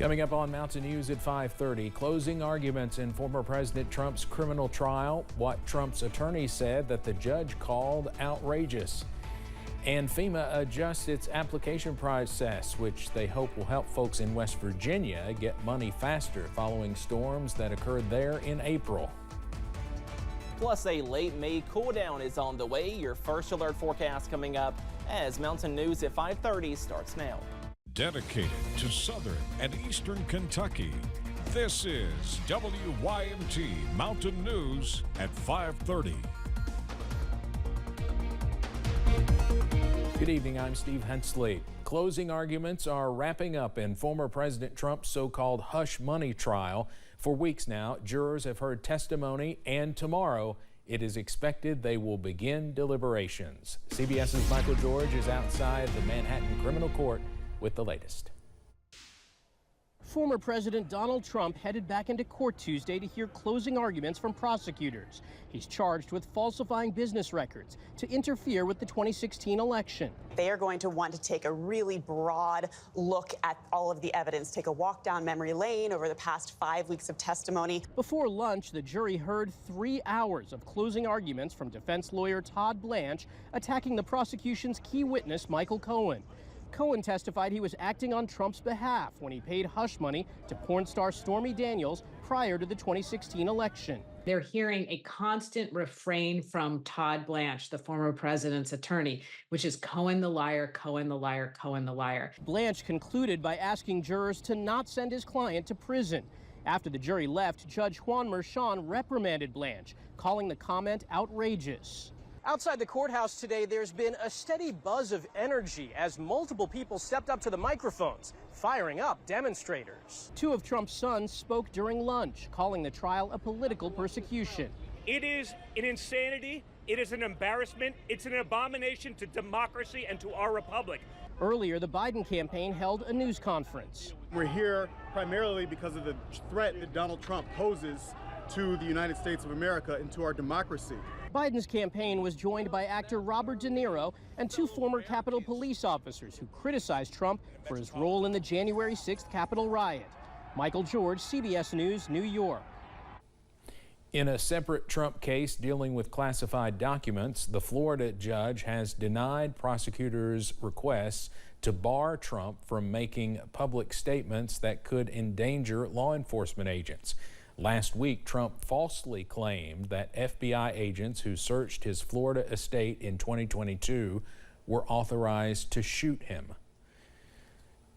Coming up on Mountain News at 5:30, closing arguments in former President Trump's criminal trial, what Trump's attorney said that the judge called outrageous. And FEMA adjusts its application process, which they hope will help folks in West Virginia get money faster following storms that occurred there in April. Plus, a late May cool down is on the way. Your first alert forecast coming up as Mountain News at 5:30 starts now. Dedicated to Southern and Eastern Kentucky, this is WYMT Mountain News at 5:30. Good evening, I'm Steve Hensley. Closing arguments are wrapping up in former President Trump's so-called hush money trial. For weeks now, jurors have heard testimony, and tomorrow it is expected they will begin deliberations. CBS's Michael George is outside the Manhattan Criminal Court with the latest. Former President Donald Trump headed back into court Tuesday to hear closing arguments from prosecutors. He's charged with falsifying business records to interfere with the 2016 election. They are going to want to take a really broad look at all of the evidence, take a walk down memory lane over the past 5 weeks of testimony. Before lunch, the jury heard 3 hours of closing arguments from defense lawyer Todd Blanche attacking the prosecution's key witness, Michael Cohen. Cohen testified he was acting on Trump's behalf when he paid hush money to porn star Stormy Daniels prior to the 2016 election. They're hearing a constant refrain from Todd Blanche, the former president's attorney, which is Cohen the liar, Cohen the liar, Cohen the liar. Blanche concluded by asking jurors to not send his client to prison. After the jury left, Judge Juan Merchan reprimanded Blanche, calling the comment outrageous. Outside the courthouse today, there's been a steady buzz of energy as multiple people stepped up to the microphones, firing up demonstrators. 2 of Trump's sons spoke during lunch, calling the trial a political persecution. It is an insanity. It is an embarrassment. It's an abomination to democracy and to our republic. Earlier, the Biden campaign held a news conference. We're here primarily because of the threat that Donald Trump poses to the United States of America and to our democracy. Biden's campaign was joined by actor Robert De Niro and 2 former Capitol police officers who criticized Trump for his role in the January 6th Capitol riot. Michael George, CBS News, New York. In a separate Trump case dealing with classified documents, the Florida judge has denied prosecutors' requests to bar Trump from making public statements that could endanger law enforcement agents. Last week, Trump falsely claimed that FBI agents who searched his Florida estate in 2022 were authorized to shoot him.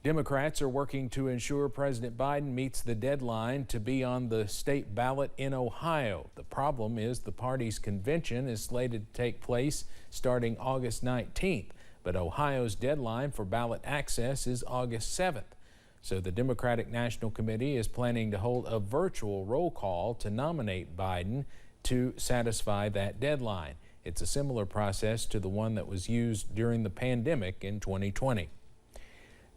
Democrats are working to ensure President Biden meets the deadline to be on the state ballot in Ohio. The problem is the party's convention is slated to take place starting August 19th, but Ohio's deadline for ballot access is August 7th. So the Democratic National Committee is planning to hold a virtual roll call to nominate Biden to satisfy that deadline. It's a similar process to the one that was used during the pandemic in 2020.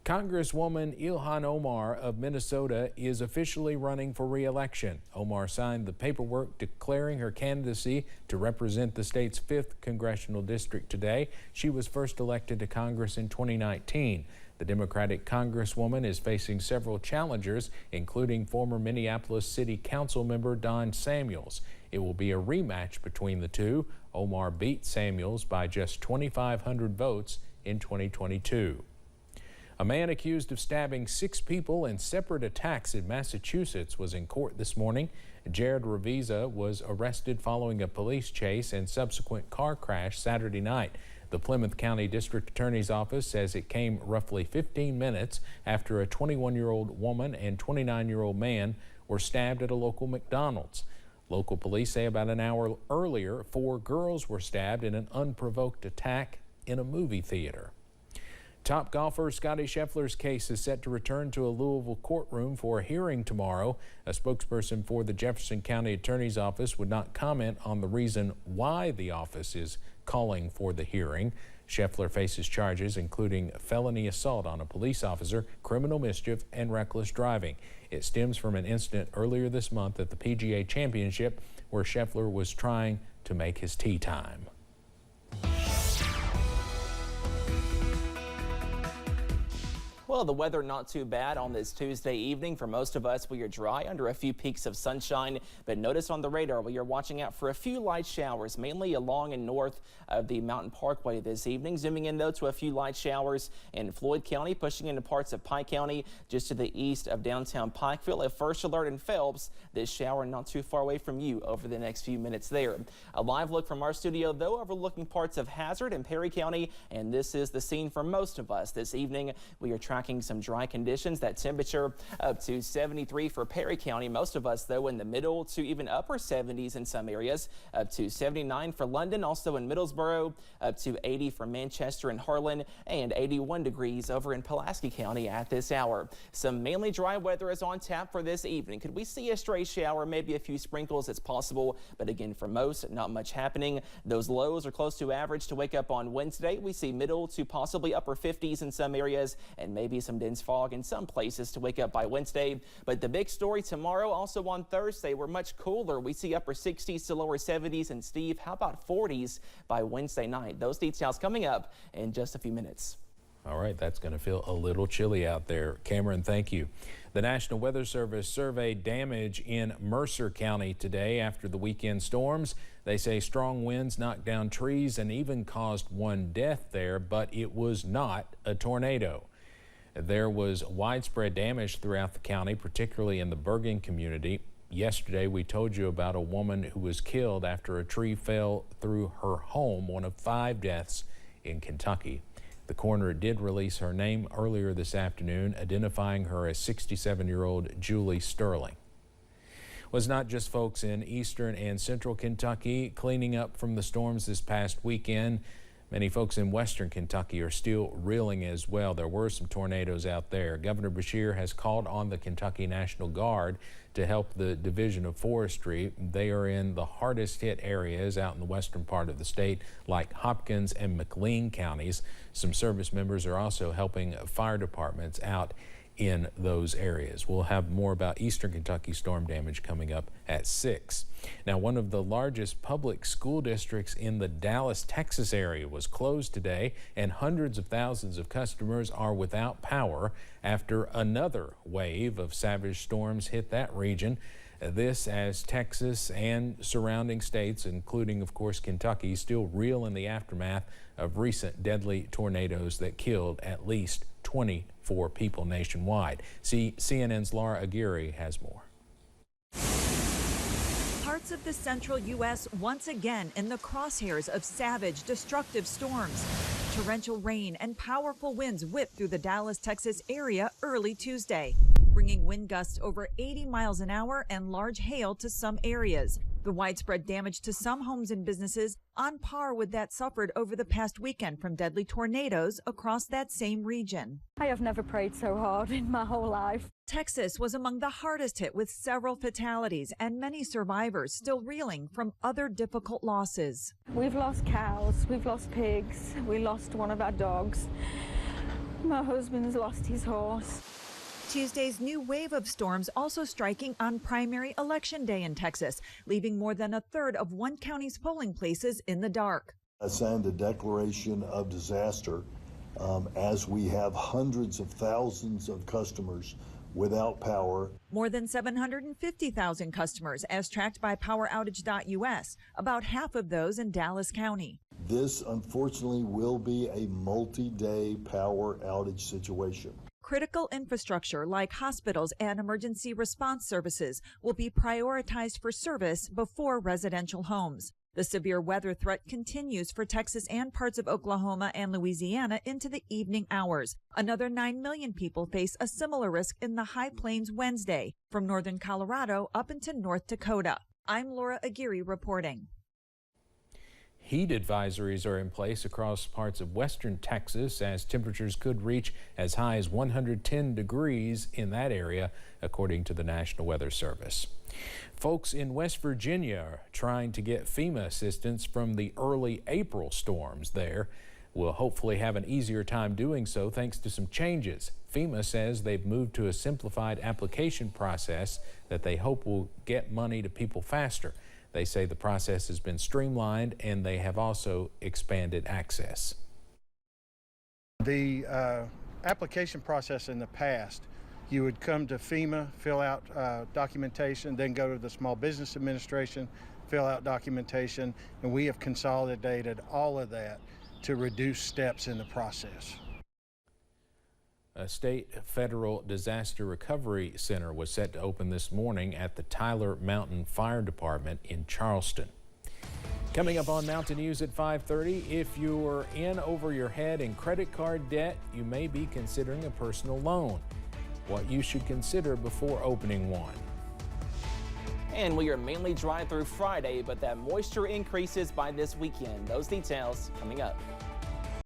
Congresswoman Ilhan Omar of Minnesota is officially running for re-election. Omar signed the paperwork declaring her candidacy to represent the state's 5th congressional district today. She was first elected to Congress in 2019. The Democratic Congresswoman is facing several challengers, including former Minneapolis City Council member Don Samuels. It will be a rematch between the two. Omar beat Samuels by just 2,500 votes in 2022. A man accused of stabbing 6 people in separate attacks in Massachusetts was in court this morning. Jared Ravizza was arrested following a police chase and subsequent car crash Saturday night. The Plymouth County District Attorney's Office says it came roughly 15 minutes after a 21-year-old woman and 29-year-old man were stabbed at a local McDonald's. Local police say about an hour earlier, 4 girls were stabbed in an unprovoked attack in a movie theater. Top golfer Scottie Scheffler's case is set to return to a Louisville courtroom for a hearing tomorrow. A spokesperson for the Jefferson County Attorney's Office would not comment on the reason why the office is calling for the hearing. Scheffler faces charges including felony assault on a police officer, criminal mischief, and reckless driving. It stems from an incident earlier this month at the PGA Championship where Scheffler was trying to make his tee time. Well, the weather not too bad on this Tuesday evening. For most of us, we are dry under a few peaks of sunshine, but notice on the radar we are watching out for a few light showers, mainly along and north of the Mountain Parkway this evening. Zooming in though to a few light showers in Floyd County, pushing into parts of Pike County, just to the east of downtown Pikeville. A first alert in Phelps. This shower not too far away from you over the next few minutes there. A live look from our studio though, overlooking parts of Hazard and Perry County, and this is the scene for most of us this evening. We are tracking some dry conditions. That temperature up to 73 for Perry County. Most of us though in the middle to even upper 70s in some areas. Up to 79 for London, also in Middlesboro. Up to 80 for Manchester and Harlan, and 81 degrees over in Pulaski County at this hour. Some mainly dry weather is on tap for this evening. Could we see a stray shower, maybe a few sprinkles? It's possible, but again, for most, not much happening. Those lows are close to average to wake up on Wednesday. We see middle to possibly upper 50s in some areas, and maybe some dense fog in some places to wake up by Wednesday. But the big story tomorrow, also on Thursday, we're much cooler. We see upper 60s to lower 70s, and Steve, how about 40s by Wednesday night? Those details coming up in just a few minutes. All right, that's going to feel a little chilly out there. Cameron, thank you. The National Weather Service surveyed damage in Mercer County today after the weekend storms. They say strong winds knocked down trees and even caused one death there, but it was not a tornado. There was widespread damage throughout the county, particularly in the Bergen community. Yesterday, we told you about a woman who was killed after a tree fell through her home, one of 5 deaths in Kentucky. The coroner did release her name earlier this afternoon, identifying her as 67-year-old Julie Sterling. It was not just folks in eastern and central Kentucky cleaning up from the storms this past weekend. Many folks in western Kentucky are still reeling as well. There were some tornadoes out there. Governor Beshear has called on the Kentucky National Guard to help the Division of Forestry. They are in the hardest hit areas out in the western part of the state, like Hopkins and McLean counties. Some service members are also helping fire departments out in those areas. We'll have more about eastern Kentucky storm damage coming up at 6. Now, one of the largest public school districts in the Dallas, Texas area was closed today, and hundreds of thousands of customers are without power after another wave of savage storms hit that region. This as Texas and surrounding states, including of course Kentucky, still reel in the aftermath of recent deadly tornadoes that killed at least 24 people nationwide. CNN's Laura Aguirre has more. Parts of the central U.S. once again in the crosshairs of savage, destructive storms. Torrential rain and powerful winds whipped through the Dallas, Texas area early Tuesday, bringing wind gusts over 80 miles an hour and large hail to some areas. The widespread damage to some homes and businesses on par with that suffered over the past weekend from deadly tornadoes across that same region. I have never prayed so hard in my whole life. Texas was among the hardest hit with several fatalities and many survivors still reeling from other difficult losses. We've lost cows, we've lost pigs, we lost one of our dogs. My husband's lost his horse. Tuesday's new wave of storms also striking on primary election day in Texas, leaving more than a third of one county's polling places in the dark. I signed a declaration of disaster as we have hundreds of thousands of customers without power. More than 750,000 customers as tracked by PowerOutage.us, about half of those in Dallas County. This, unfortunately, will be a multi-day power outage situation. Critical infrastructure like hospitals and emergency response services will be prioritized for service before residential homes. The severe weather threat continues for Texas and parts of Oklahoma and Louisiana into the evening hours. Another 9 million people face a similar risk in the High Plains Wednesday, from northern Colorado up into North Dakota. I'm Laura Aguirre reporting. Heat advisories are in place across parts of western Texas as temperatures could reach as high as 110 degrees in that area, according to the National Weather Service. Folks in West Virginia are trying to get FEMA assistance from the early April storms there. Will hopefully have an easier time doing so thanks to some changes. FEMA says they've moved to a simplified application process that they hope will get money to people faster. They say the process has been streamlined and they have also expanded access. The application process in the past, you would come to FEMA, fill out documentation, then go to the Small Business Administration, fill out documentation, and we have consolidated all of that to reduce steps in the process. A state federal disaster recovery center was set to open this morning at the Tyler Mountain Fire Department in Charleston. Coming up on Mountain News at 5:30, if you're in over your head in credit card debt, you may be considering a personal loan. What you should consider before opening one. And we are mainly dry through Friday, but that moisture increases by this weekend. Those details coming up.